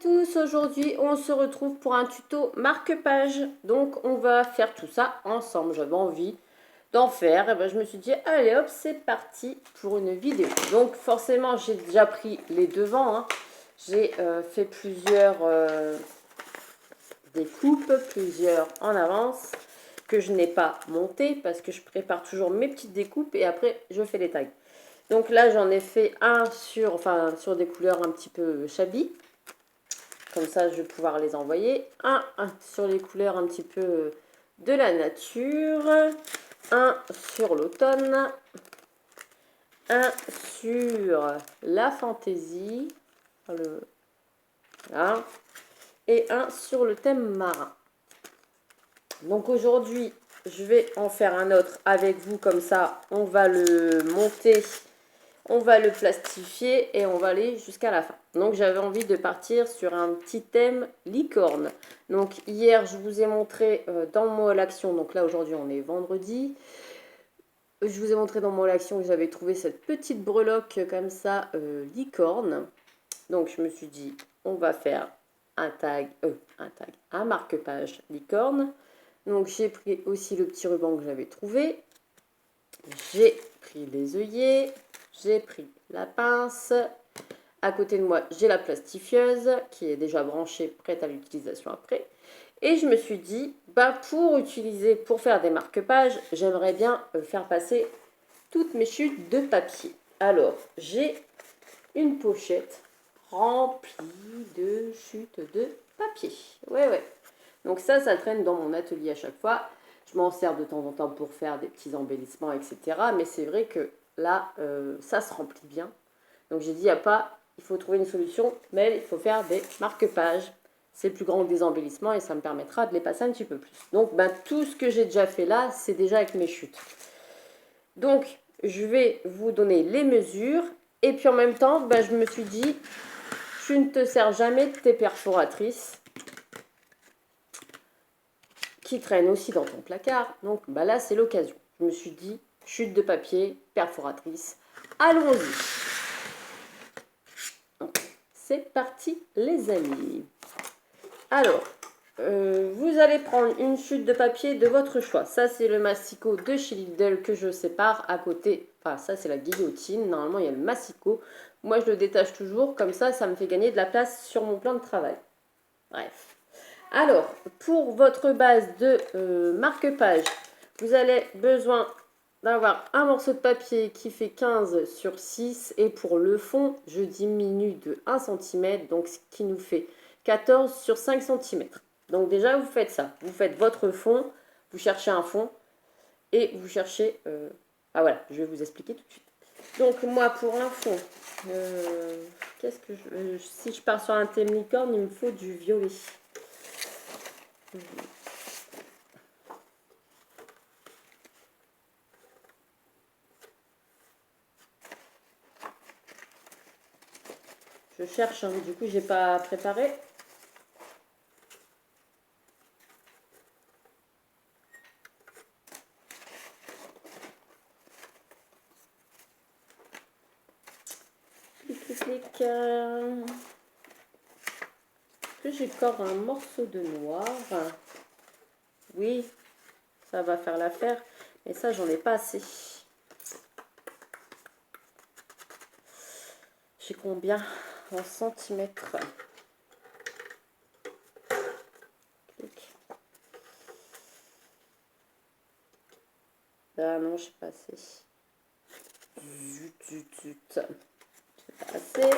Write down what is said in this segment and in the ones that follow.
tous, aujourd'hui on se retrouve pour un tuto marque-page. Donc on va faire tout ça ensemble, j'avais envie d'en faire. Et ben, je me suis dit allez hop c'est parti pour une vidéo. Donc forcément j'ai déjà pris les devants, hein. J'ai fait plusieurs découpes, plusieurs en avance que je n'ai pas monté parce que je prépare toujours mes petites découpes et après je fais les tags. Donc là j'en ai fait un sur des couleurs un petit peu shabby. Comme ça, je vais pouvoir les envoyer. Un sur les couleurs un petit peu de la nature. Un sur l'automne. Un sur la fantaisie. Voilà. Et un sur le thème marin. Donc aujourd'hui, je vais en faire un autre avec vous. Comme ça, on va le monter. On va le plastifier et on va aller jusqu'à la fin. Donc j'avais envie de partir sur un petit thème licorne. Donc hier je vous ai montré dans mon haul action, donc là aujourd'hui on est vendredi. Je vous ai montré dans mon haul action que j'avais trouvé cette petite breloque comme ça, licorne. Donc je me suis dit on va faire un marque-page licorne. Donc j'ai pris aussi le petit ruban que j'avais trouvé. J'ai pris les œillets. J'ai pris la pince. À côté de moi, j'ai la plastifieuse qui est déjà branchée, prête à l'utilisation après. Et je me suis dit, pour faire des marque-pages, j'aimerais bien faire passer toutes mes chutes de papier. Alors, j'ai une pochette remplie de chutes de papier. Ouais. Donc ça traîne dans mon atelier à chaque fois. Je m'en sers de temps en temps pour faire des petits embellissements, etc. Mais c'est vrai que là, ça se remplit bien. Donc j'ai dit, il faut trouver une solution, mais il faut faire des marque-pages. C'est plus grand que des embellissements et ça me permettra de les passer un petit peu plus. Donc tout ce que j'ai déjà fait là, c'est déjà avec mes chutes. Donc je vais vous donner les mesures. Et puis en même temps, je me suis dit, tu ne te sers jamais de tes perforatrices qui traînent aussi dans ton placard. Donc là, c'est l'occasion. Je me suis dit, chute de papier, perforatrice, allons-y. C'est parti les amis. Alors, vous allez prendre une chute de papier de votre choix. Ça, c'est le massicot de chez Lidl que je sépare à côté. Enfin, ça, c'est la guillotine. Normalement, il y a le massicot. Moi, je le détache toujours. Comme ça me fait gagner de la place sur mon plan de travail. Bref. Alors, pour votre base de marque-page, vous avez besoin d'avoir un morceau de papier qui fait 15 sur 6. Et pour le fond, je diminue de 1 cm. Donc, ce qui nous fait 14 sur 5 cm. Donc déjà, vous faites ça. Vous faites votre fond, vous cherchez un fond et vous cherchez... voilà, je vais vous expliquer tout de suite. Donc moi, pour un fond, si je pars sur un thème licorne, il me faut du violet. Je cherche, hein, du coup, j'ai pas préparé. Clic. Est-ce que j'ai encore un morceau de noir? Oui, ça va faire l'affaire. Mais ça, j'en ai pas assez. J'ai combien en centimètres? Ah non, je sais pas assez. Zut. Pas assez.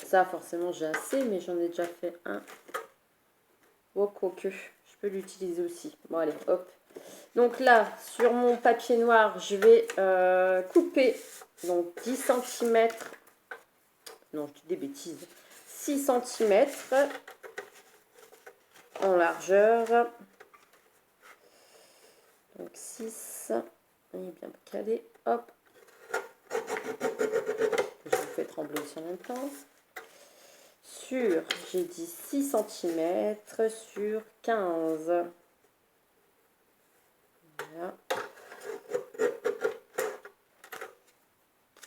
Ça, forcément, j'ai assez, mais j'en ai déjà fait un. Oh, quoique, je peux l'utiliser aussi. Bon, allez, hop. Donc là, sur mon papier noir, je vais couper donc 10 cm. Non, je dis des bêtises. 6 cm en largeur. Donc 6. Il est bien calé. Hop. Je vous fais trembler aussi en même temps. J'ai dit 6 cm sur 15.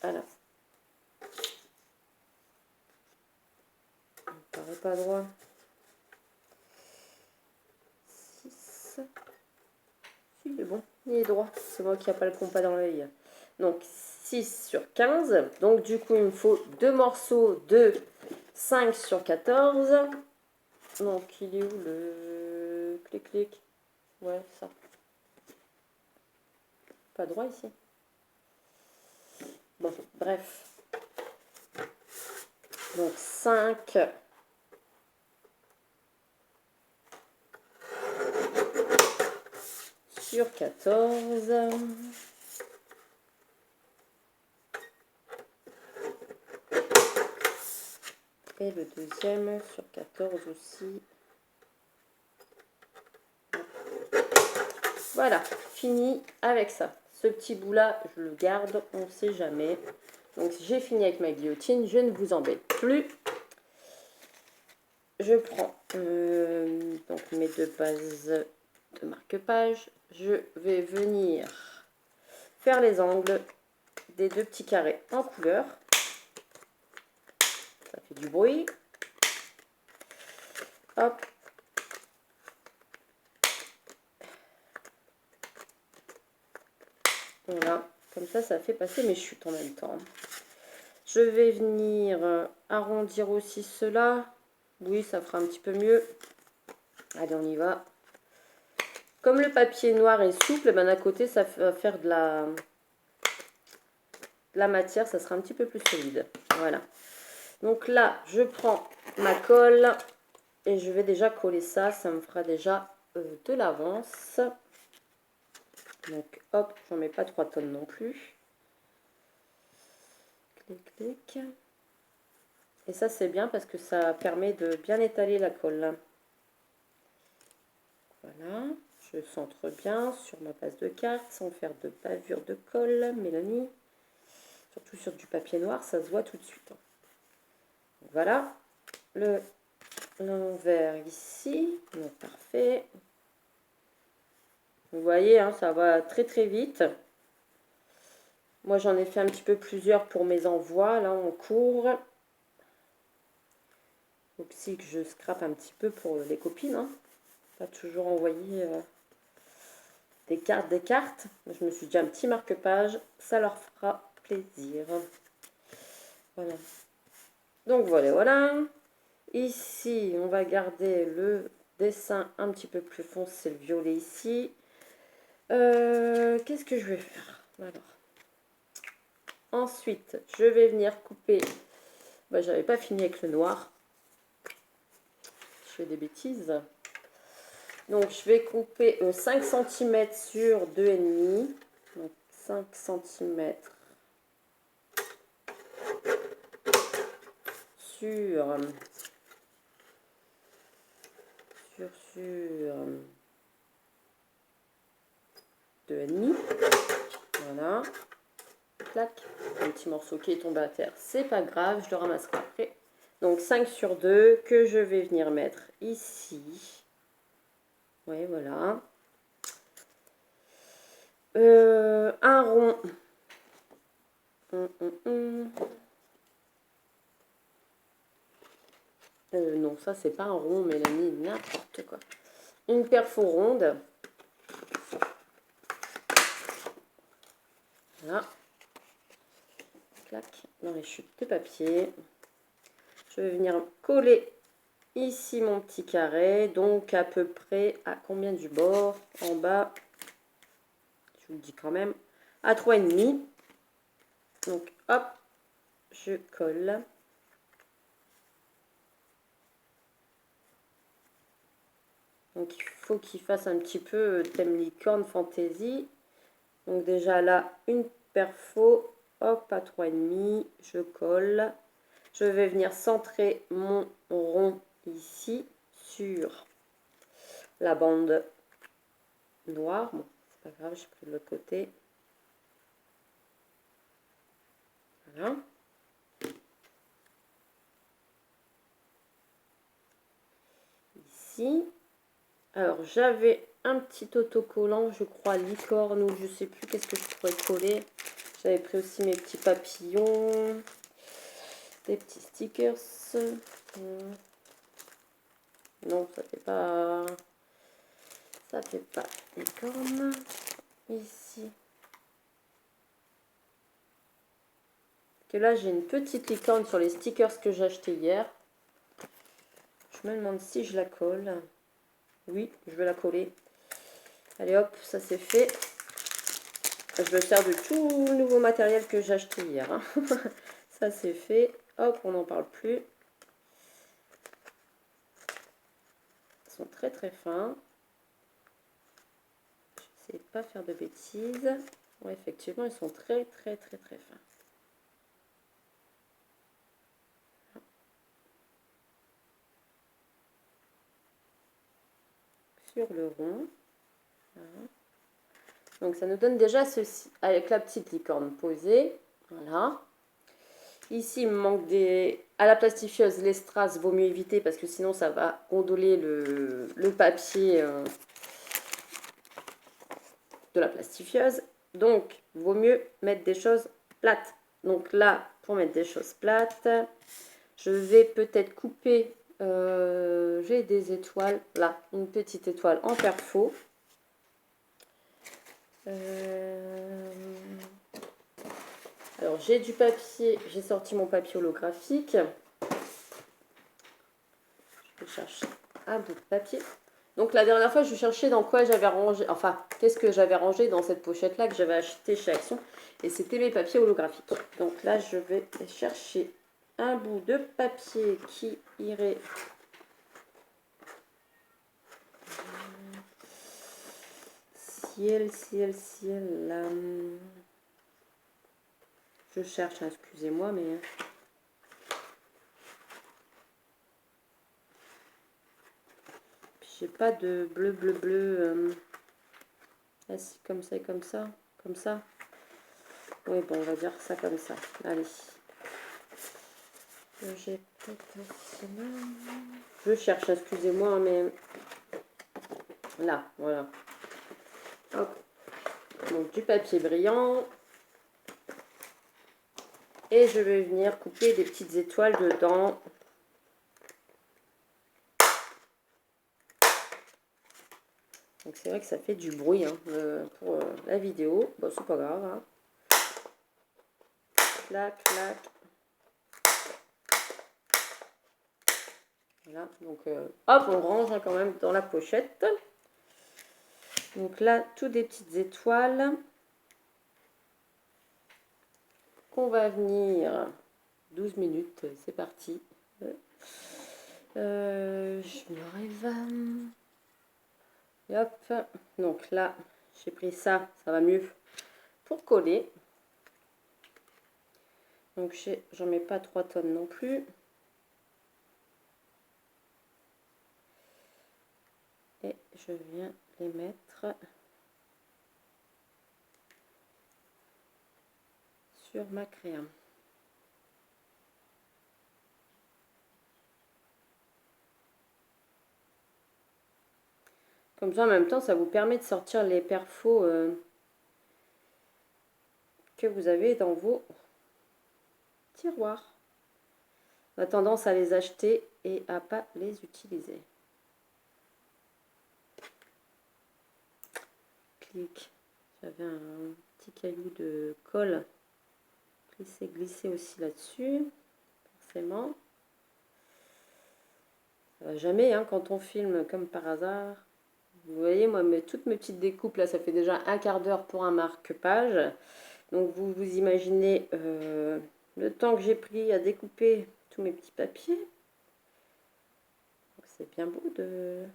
Voilà. Il ne paraît pas droit. 6. Si, il est bon, il est droit. C'est moi qui n'ai pas le compas dans l'œil. Donc 6 sur 15. Donc du coup, il me faut 2 morceaux de 5 sur 14. Donc il est où le clic-clic? Ouais, ça. Pas droit ici. Bon, bref. Donc 5 sur 14. Et le deuxième sur 14 aussi. Voilà, fini avec ça. Ce petit bout là, je le garde, on ne sait jamais. Donc j'ai fini avec ma guillotine, je ne vous embête plus. Je prends donc mes 2 bases de marque-page. Je vais venir faire les angles des 2 petits carrés en couleur. Ça fait du bruit. Hop. Voilà, comme ça, ça fait passer mes chutes en même temps. Je vais venir arrondir aussi cela. Oui, ça fera un petit peu mieux. Allez, on y va. Comme le papier noir est souple, ben d'un côté, ça va faire de la matière, ça sera un petit peu plus solide. Voilà. Donc là, je prends ma colle et je vais déjà coller ça. Ça me fera déjà de l'avance. Donc, hop, j'en mets pas 3 tonnes non plus. Clic, clic. Et ça, c'est bien parce que ça permet de bien étaler la colle. Voilà, je centre bien sur ma base de carte sans faire de bavure de colle, Mélanie. Surtout sur du papier noir, ça se voit tout de suite. Donc voilà, l'envers ici, donc parfait. Vous voyez, hein, ça va très très vite. Moi, j'en ai fait un petit peu plusieurs pour mes envois, là, en cours. Donc, si que je scrape un petit peu pour les copines, hein. Pas toujours envoyer des cartes. Je me suis dit un petit marque-page, ça leur fera plaisir. Voilà. Donc, voilà. Ici, on va garder le dessin un petit peu plus foncé, le violet ici. Qu'est-ce que je vais faire? Alors, ensuite, je vais venir couper. Bah, j'avais pas fini avec le noir. Je fais des bêtises. Donc, je vais couper 5 cm sur 2,5. Donc, 5 cm sur 2,5. Voilà. Clac. Un petit morceau qui est tombé à terre. C'est pas grave, je le ramasserai après. Donc 5 sur 2 que je vais venir mettre ici. Oui, voilà. Un rond. Non, ça c'est pas un rond, Mélanie, n'importe quoi. Une perfo ronde. Voilà. Clac, dans les chutes de papier. Je vais venir coller ici mon petit carré. Donc à peu près à combien du bord? En bas, je vous le dis quand même, à 3,5. Donc hop, je colle. Donc il faut qu'il fasse un petit peu thème licorne fantaisie. Donc déjà là, une perfo, hop, à 3,5, je colle. Je vais venir centrer mon rond ici sur la bande noire. Bon, c'est pas grave, j'ai pris de l'autre côté. Voilà. Ici. Alors, j'avais un petit autocollant, je crois, licorne ou je sais plus qu'est-ce que je pourrais coller. J'avais pris aussi mes petits papillons. des petits stickers. Non, ça fait pas licorne. Ici. Que là, j'ai une petite licorne sur les stickers que j'ai acheté hier. Je me demande si je la colle. Oui, je vais la coller. Allez hop, ça c'est fait. Je me sers de tout le nouveau matériel que j'ai acheté hier. Hein. Ça c'est fait. Hop, on n'en parle plus. Ils sont très très fins. J'essaie de pas faire de bêtises. Ouais, effectivement, ils sont très très très très fins. Sur le rond. Voilà. Donc ça nous donne déjà ceci avec la petite licorne posée. Voilà. Ici, il me manque des... À la plastifieuse, les strass, vaut mieux éviter parce que sinon ça va gondoler le papier de la plastifieuse. Donc, vaut mieux mettre des choses plates. Donc là, pour mettre des choses plates, je vais peut-être couper... j'ai des étoiles. Là, une petite étoile en perfo. Alors, j'ai du papier. J'ai sorti mon papier holographique. Je cherche un bout de papier. Donc la dernière fois, je cherchais dans quoi j'avais rangé, enfin, qu'est-ce que j'avais rangé dans cette pochette-là que j'avais acheté chez Action. Et c'était mes papiers holographiques. Donc là, je vais chercher un bout de papier qui irait... Ciel, ciel, ciel, là. Je cherche, hein, excusez-moi, mais... J'ai pas de bleu, bleu, bleu. Ah, si, comme ça et comme ça. Comme ça. Oui, bon, on va dire ça comme ça. Allez. J'ai peut-être... Je cherche, excusez-moi, mais... Là, voilà. Hop. Donc, du papier brillant. Et je vais venir couper des petites étoiles dedans. Donc, c'est vrai que ça fait du bruit hein, pour la vidéo. Bon, c'est pas grave. Hein. Clac, clac. Voilà. Donc, hop, on range hein, quand même dans la pochette. Donc là, toutes des petites étoiles. Qu'on va venir... 12 minutes, c'est parti. Je me rêve. Et hop, donc là, j'ai pris ça, ça va mieux pour coller. Donc j'en mets pas 3 tonnes non plus. Et je viens les mettre sur ma créa. Comme ça, en même temps, ça vous permet de sortir les perfos que vous avez dans vos tiroirs. On a tendance à les acheter et à pas les utiliser. Clic. J'avais un petit caillou de colle qui s'est glissé aussi là-dessus, forcément. Ça va jamais hein, quand on filme comme par hasard. Vous voyez, moi, toutes mes petites découpes, là, ça fait déjà un quart d'heure pour un marque-page. Donc, vous vous imaginez le temps que j'ai pris à découper tous mes petits papiers. C'est bien beau de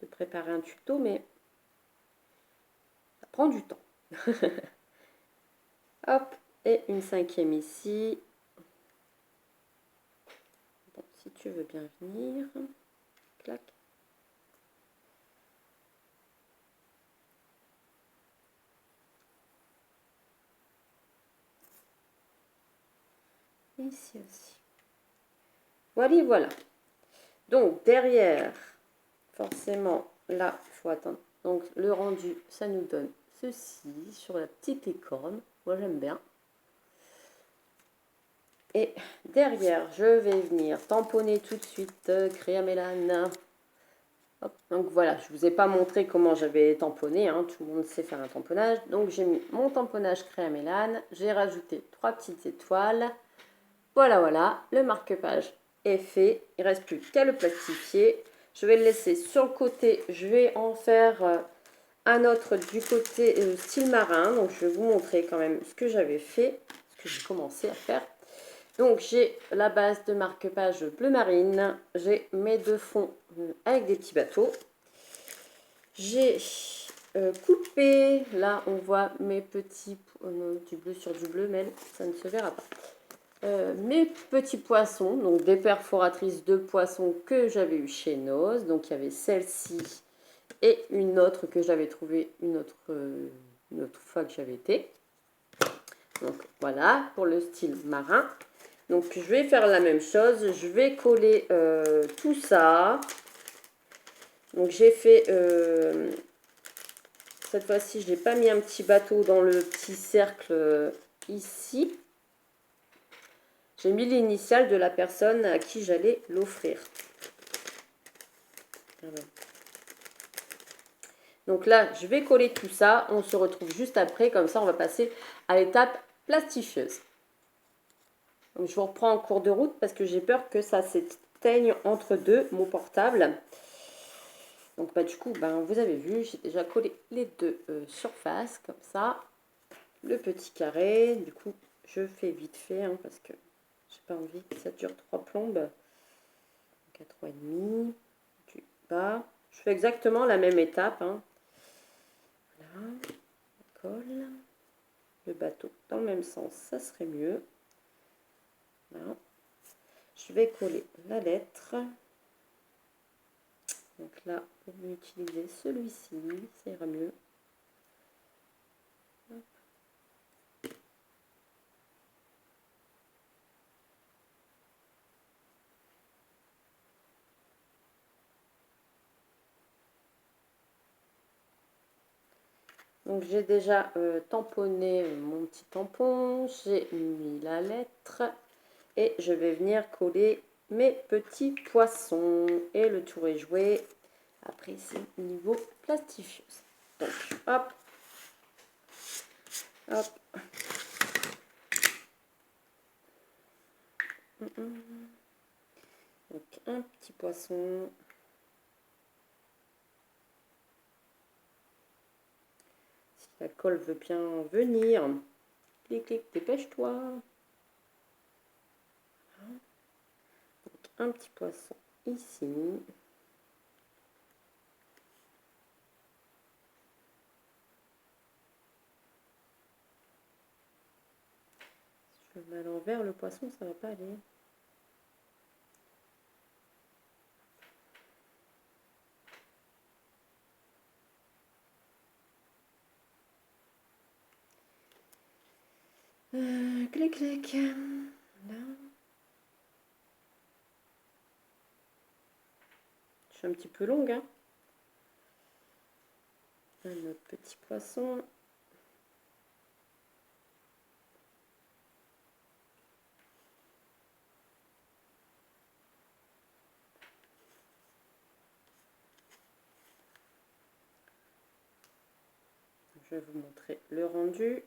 préparer un tuto, mais ça prend du temps. Hop, et une 5e ici. Bon, si tu veux bien venir. Clac. Ici aussi. Voilà, voilà. Donc, derrière, forcément, là, il faut attendre. Donc, le rendu, ça nous donne ceci sur la petite licorne. Moi, j'aime bien. Et derrière, je vais venir tamponner tout de suite Créamélane. Hop. Donc voilà, je ne vous ai pas montré comment j'avais tamponné, hein. Tout le monde sait faire un tamponnage. Donc j'ai mis mon tamponnage Créamélane, j'ai rajouté 3 petites étoiles. Voilà, voilà, le marque-page est fait. Il ne reste plus qu'à le plastifier. Je vais le laisser sur le côté. Je vais en faire un autre du côté style marin. Donc je vais vous montrer quand même ce que j'avais fait, ce que j'ai commencé à faire. Donc j'ai la base de marque-page bleu marine. J'ai mes deux fonds avec des petits bateaux. J'ai coupé, là on voit mes petits, du bleu sur du bleu, mais ça ne se verra pas. Mes petits poissons, donc des perforatrices de poissons que j'avais eu chez Noz. Donc il y avait celle-ci et une autre que j'avais trouvée une autre fois que j'avais été. Donc voilà pour le style marin. Donc je vais faire la même chose, je vais coller tout ça. Donc j'ai fait, cette fois-ci je n'ai pas mis un petit bateau dans le petit cercle ici. J'ai mis l'initiale de la personne à qui j'allais l'offrir. Voilà. Donc là, je vais coller tout ça. On se retrouve juste après. Comme ça, on va passer à l'étape plastifieuse. Donc, je vous reprends en cours de route parce que j'ai peur que ça s'éteigne entre deux, mon portable. Donc, du coup, vous avez vu, j'ai déjà collé les deux surfaces comme ça. Le petit carré. Du coup, je fais vite fait parce que j'ai pas envie que ça dure 3 plombes. Donc, à 3,5 du bas. Je fais exactement la même étape. Voilà. Colle. Le bateau dans le même sens, ça serait mieux. Voilà. Je vais coller la lettre. Donc là, on va utiliser celui-ci, ça ira mieux. Hop. Donc j'ai déjà tamponné mon petit tampon, j'ai mis la lettre et je vais venir coller mes petits poissons. Et le tour est joué. Après c'est niveau plastifieuse. Donc hop, hop. Donc un petit poisson. La colle veut bien venir. Clic, clic, dépêche-toi. Donc, un petit poisson ici. Si je le mets à l'envers, le poisson, ça va pas aller. Clic, clic. Là. Je suis un petit peu longue. Un autre petit poisson. Je vais vous montrer le rendu.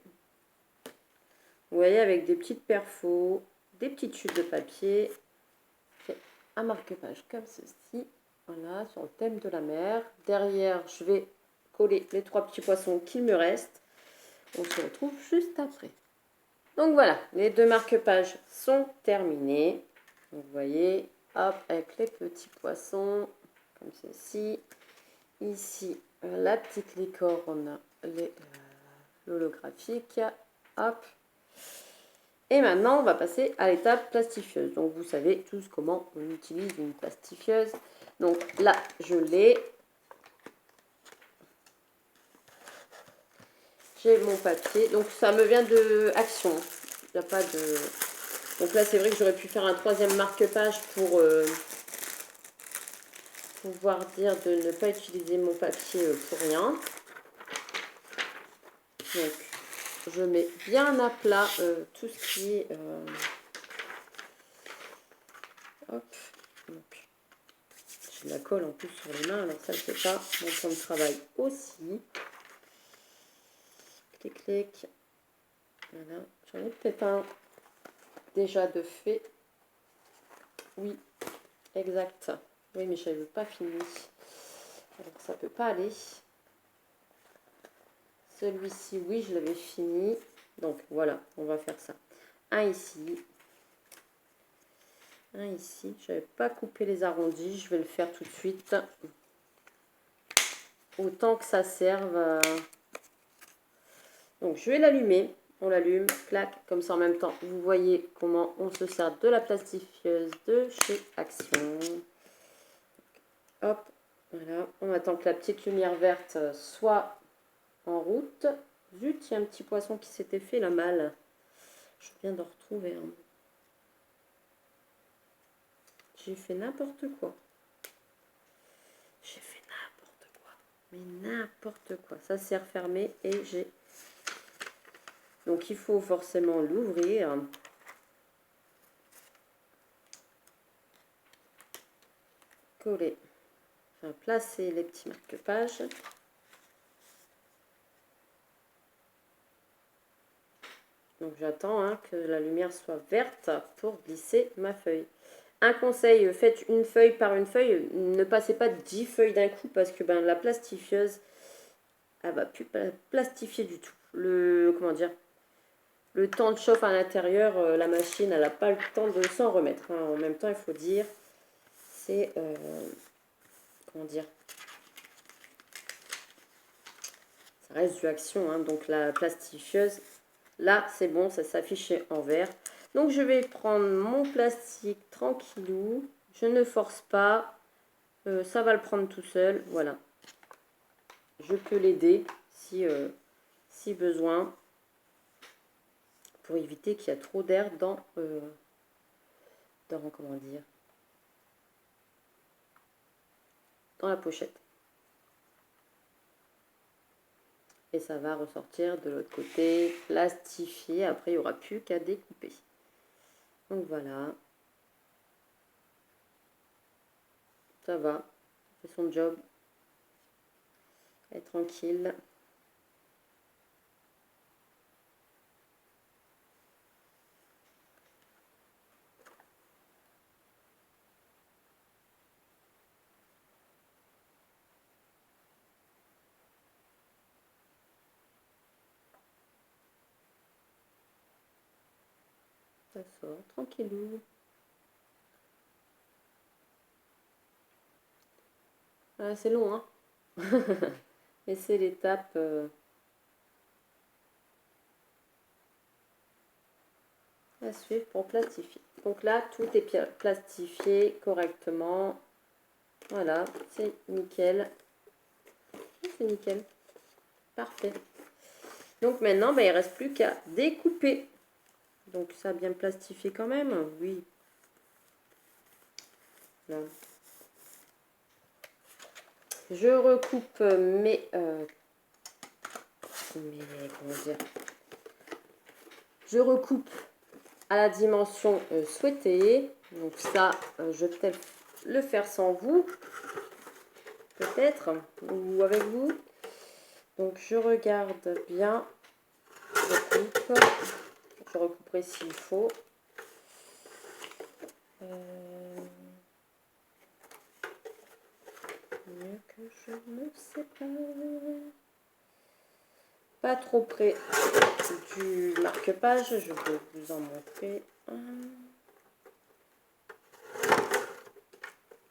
Vous voyez, avec des petites perfos, des petites chutes de papier, un marque-page comme ceci. Voilà, sur le thème de la mer. Derrière, je vais coller les 3 petits poissons qu'il me reste. On se retrouve juste après. Donc voilà, les 2 marque-pages sont terminés. Donc vous voyez, hop, avec les petits poissons, comme ceci. Ici, la petite licorne, l'holographique. Hop. Et maintenant, on va passer à l'étape plastifieuse. Donc, vous savez tous comment on utilise une plastifieuse. Donc là, je l'ai. J'ai mon papier. Donc, ça me vient de Action. Il n'y a pas de... Donc là, c'est vrai que j'aurais pu faire un 3e marque-page pour pouvoir dire de ne pas utiliser mon papier pour rien. Donc, je mets bien à plat tout ce qui est Hop. Donc, j'ai de la colle en plus sur les mains, alors ça je sais pas. Mon plan de travail aussi. Clic, clic. Voilà. J'en ai peut-être un déjà de fait. Oui, exact. Oui, mais je n'avais pas fini. Alors ça peut pas aller. Celui-ci, oui, je l'avais fini. Donc voilà, on va faire ça. Un ici. Un ici. Je n'avais pas coupé les arrondis. Je vais le faire tout de suite. Autant que ça serve. Donc je vais l'allumer. On l'allume, clac, comme ça en même temps. Vous voyez comment on se sert de la plastifieuse de chez Action. Hop, voilà. On attend que la petite lumière verte soit en route. Zut, il y a un petit poisson qui s'était fait la malle. Je viens de retrouver un. J'ai fait n'importe quoi. J'ai fait n'importe quoi. Mais n'importe quoi. Ça s'est refermé et j'ai... Donc il faut forcément l'ouvrir. Coller. Enfin, placer les petits marque-pages. Donc j'attends que la lumière soit verte pour glisser ma feuille. Un conseil, faites une feuille par une feuille. Ne passez pas 10 feuilles d'un coup parce que la plastifieuse, elle va plus plastifier du tout. Comment dire, le temps de chauffe à l'intérieur, la machine, elle n'a pas le temps de s'en remettre. Hein. En même temps, il faut dire, c'est... comment dire, ça reste du Action. Hein. Donc la plastifieuse, là, c'est bon, ça s'affichait en vert. Donc je vais prendre mon plastique tranquillou. Je ne force pas. Ça va le prendre tout seul. Voilà. Je peux l'aider si besoin. Pour éviter qu'il y ait trop d'air dans comment dire, dans la pochette. Et ça va ressortir de l'autre côté, plastifié. Après, il n'y aura plus qu'à découper. Donc voilà. Ça va. C'est son job. Être tranquille. Ça sort tranquillou. Ah, c'est long, hein. Et c'est l'étape... à suivre pour plastifier. Donc là, tout est plastifié correctement. Voilà, c'est nickel. C'est nickel. Parfait. Donc maintenant, il ne reste plus qu'à découper. Donc ça a bien plastifié quand même. Oui. Là. Je recoupe mes comment dire, je recoupe à la dimension souhaitée. Donc ça, je vais peut-être le faire sans vous. Peut-être. Ou avec vous. Donc je regarde bien. Je recoupe. Je recouperai s'il faut. Mieux que je ne sais pas. Pas trop près du marque-page. Je vais vous en montrer un.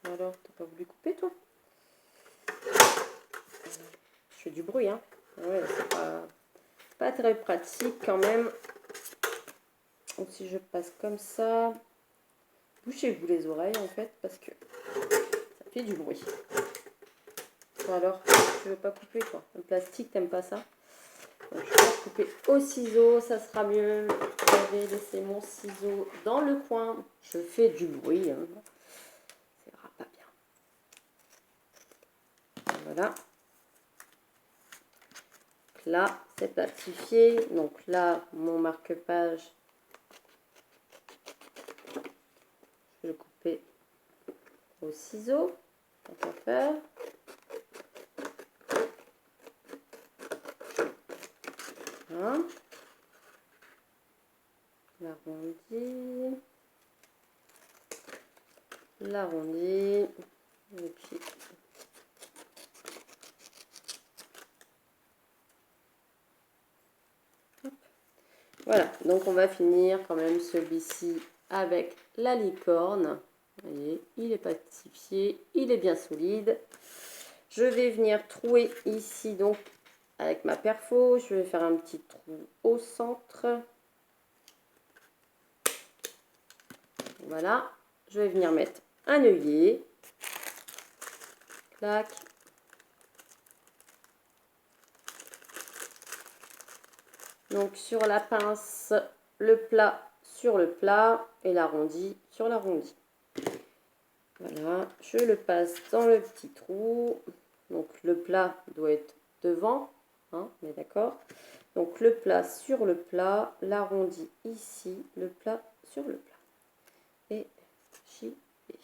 Alors, t'as pas voulu couper toi? Je fais du bruit, hein. Ouais, c'est pas très pratique quand même. Donc si je passe comme ça, bouchez-vous les oreilles en fait parce que ça fait du bruit. Bon, alors, tu veux pas couper toi? Le plastique, t'aimes pas ça? Donc, je vais couper au ciseau, ça sera mieux. J'avais laissé mon ciseau dans le coin. Je fais du bruit. Hein. Ça ira pas bien. Voilà. Là, c'est plastifié. Donc là, mon marque-page, je vais le couper ciseaux, tant qu'à faire. Voilà. L'arrondi. L'arrondi. Et puis... Voilà, donc on va finir quand même celui-ci avec la licorne. Vous voyez, il est pacifié, il est bien solide. Je vais venir trouer ici donc avec ma perfo. Je vais faire un petit trou au centre. Voilà, je vais venir mettre un œillet. Clac. Donc sur la pince, le plat sur le plat et l'arrondi sur l'arrondi. Voilà, je le passe dans le petit trou. Donc le plat doit être devant, hein, on est d'accord. Donc le plat sur le plat, l'arrondi ici, le plat sur le plat. Et j'y vais.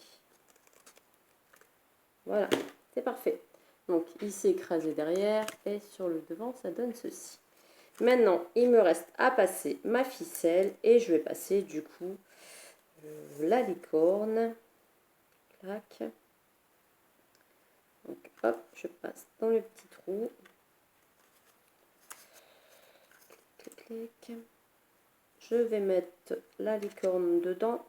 Voilà, c'est parfait. Donc ici écrasé derrière et sur le devant, ça donne ceci. Maintenant, il me reste à passer ma ficelle et je vais passer du coup la licorne. Clac. Donc hop, je passe dans le petit trou. Clic, clic, clic. Je vais mettre la licorne dedans.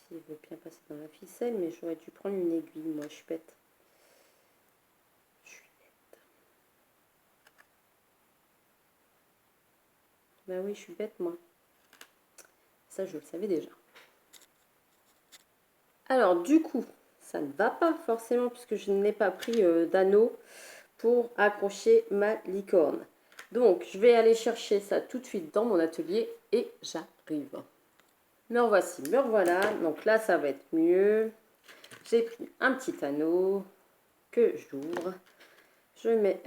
S'il veut bien passer dans la ficelle, mais j'aurais dû prendre une aiguille, moi je suis bête. Ben oui, je suis bête, moi. Ça, je le savais déjà. Alors, du coup, ça ne va pas forcément puisque je n'ai pas pris d'anneau pour accrocher ma licorne. Donc, je vais aller chercher ça tout de suite dans mon atelier et j'arrive. Me revoici, me revoilà. Donc là, ça va être mieux. J'ai pris un petit anneau que j'ouvre. Je mets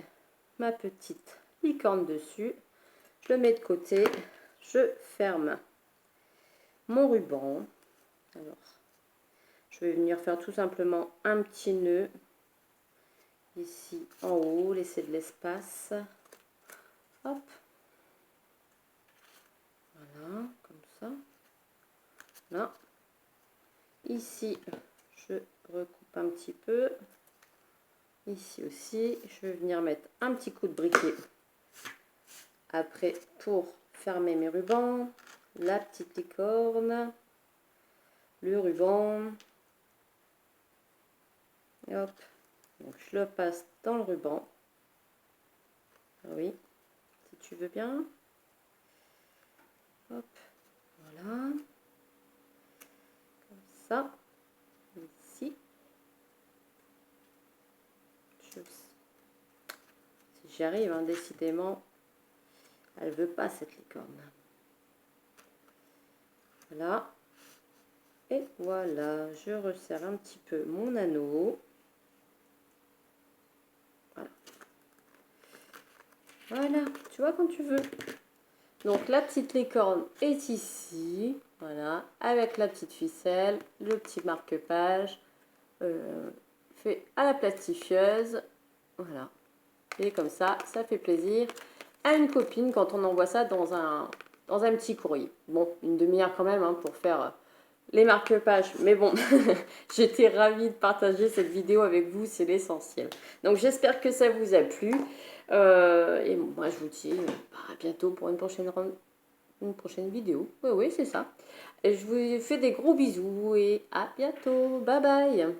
ma petite licorne dessus. Je le mets de côté. Je ferme mon ruban. Alors, je vais venir faire tout simplement un petit nœud ici en haut, laisser de l'espace. Hop. Voilà, comme ça. Là. Ici, je recoupe un petit peu. Ici aussi, je vais venir mettre un petit coup de briquet. Après, pour fermer mes rubans, la petite licorne, le ruban. Et hop. Donc, je le passe dans le ruban. Ah oui, si tu veux bien. Hop, voilà. Comme ça. Ici. Si j'y arrive, hein, décidément, elle veut pas cette licorne. Voilà. Et voilà, je resserre un petit peu mon anneau. Voilà. Voilà, tu vois quand tu veux. Donc la petite licorne est ici. Voilà, avec la petite ficelle, le petit marque-page fait à la plastifieuse. Voilà. Et comme ça fait plaisir à une copine quand on envoie ça dans un petit courrier. Bon, une demi-heure quand même hein, pour faire les marque-pages. Mais bon, j'étais ravie de partager cette vidéo avec vous, c'est l'essentiel. Donc j'espère que ça vous a plu. Et moi je vous dis à bientôt pour une prochaine vidéo. Oui, c'est ça. Et je vous fais des gros bisous et à bientôt. Bye bye.